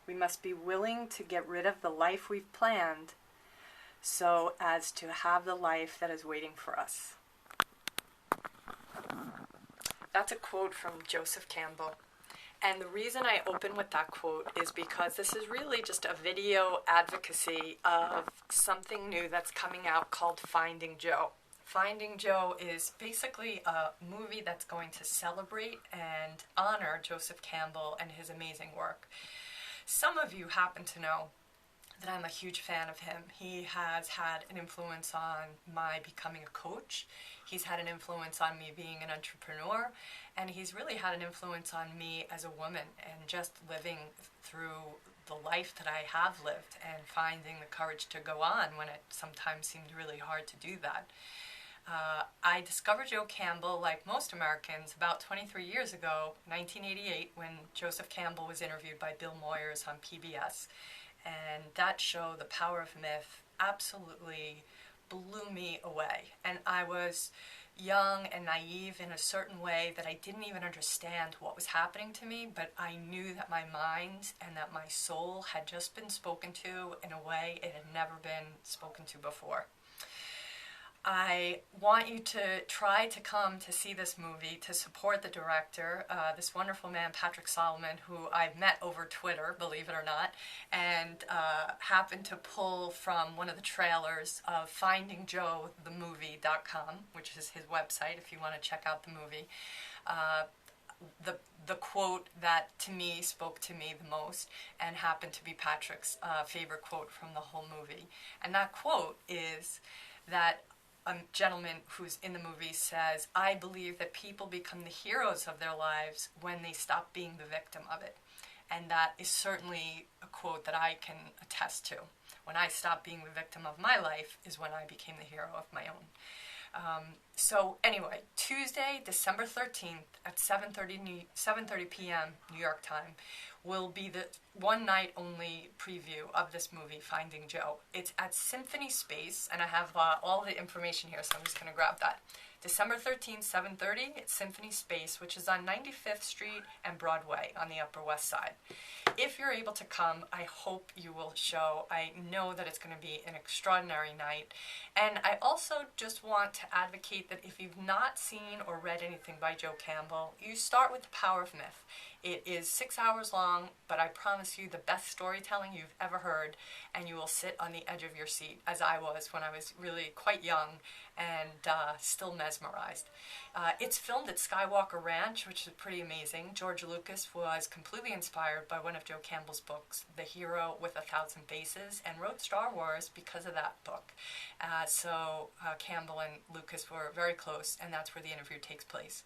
We must be willing to get rid of the life we've planned so as to have the life that is waiting for us. That's a quote from Joseph Campbell. And the reason I open with that quote is because this is really just a video advocacy of something new that's coming out called Finding Joe. Finding Joe is basically a movie that's going to celebrate and honor Joseph Campbell and his amazing work. Some of you happen to know that I'm a huge fan of him. He has had an influence on my becoming a coach. He's had an influence on me being an entrepreneur, and he's really had an influence on me as a woman and just living through the life that I have lived and finding the courage to go on when it sometimes seemed really hard to do that. I discovered Joe Campbell, like most Americans, about 23 years ago, 1988, when Joseph Campbell was interviewed by Bill Moyers on PBS. And that show, The Power of Myth, absolutely blew me away. And I was young and naive in a certain way that I didn't even understand what was happening to me, but I knew that my mind and that my soul had just been spoken to in a way it had never been spoken to before. I want you to try to come to see this movie, to support the director, this wonderful man, Patrick Solomon, who I've met over Twitter, believe it or not, and happened to pull from one of the trailers of FindingJoeTheMovie.com, which is his website if you want to check out the movie. The quote that to me spoke to me the most and happened to be Patrick's favorite quote from the whole movie. And that quote is that a gentleman who's in the movie says, "I believe that people become the heroes of their lives when they stop being the victim of it." And that is certainly a quote that I can attest to. When I stopped being the victim of my life is when I became the hero of my own. So anyway, Tuesday, December 13th at 7:30 p.m. New York time will be the one-night-only preview of this movie, Finding Joe. It's at Symphony Space, and I have all the information here, so I'm just going to grab that. December 13th, 7:30 at Symphony Space, which is on 95th Street and Broadway on the Upper West Side. If you're able to come, I hope you will show. I know that it's going to be an extraordinary night. And I also just want to advocate that if you've not seen or read anything by Joe Campbell, you start with The Power of Myth. It is 6 hours long, but I promise you the best storytelling you've ever heard, and you will sit on the edge of your seat, as I was when I was really quite young and still mesmerized. It's filmed at Skywalker Ranch, which is pretty amazing. George Lucas was completely inspired by one of Joe Campbell's books, The Hero with 1,000 Faces, and wrote Star Wars because of that book. So Campbell and Lucas were very close, and that's where the interview takes place.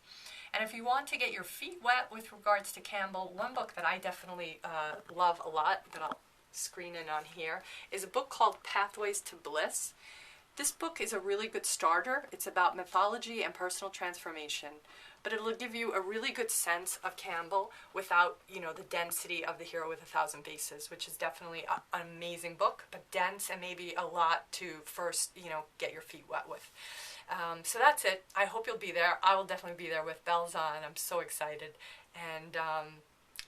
And if you want to get your feet wet with regards to Campbell, one book that I definitely love a lot, that I'll screen in on here, is a book called Pathways to Bliss. This book is a really good starter. It's about mythology and personal transformation, but it'll give you a really good sense of Campbell without, the density of The Hero with 1,000 Faces, which is definitely an amazing book, but dense and maybe a lot to first, get your feet wet with. So that's it. I hope you'll be there. I will definitely be there with bells on. I'm so excited. And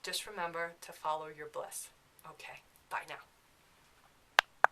just remember to follow your bliss. Okay, bye now.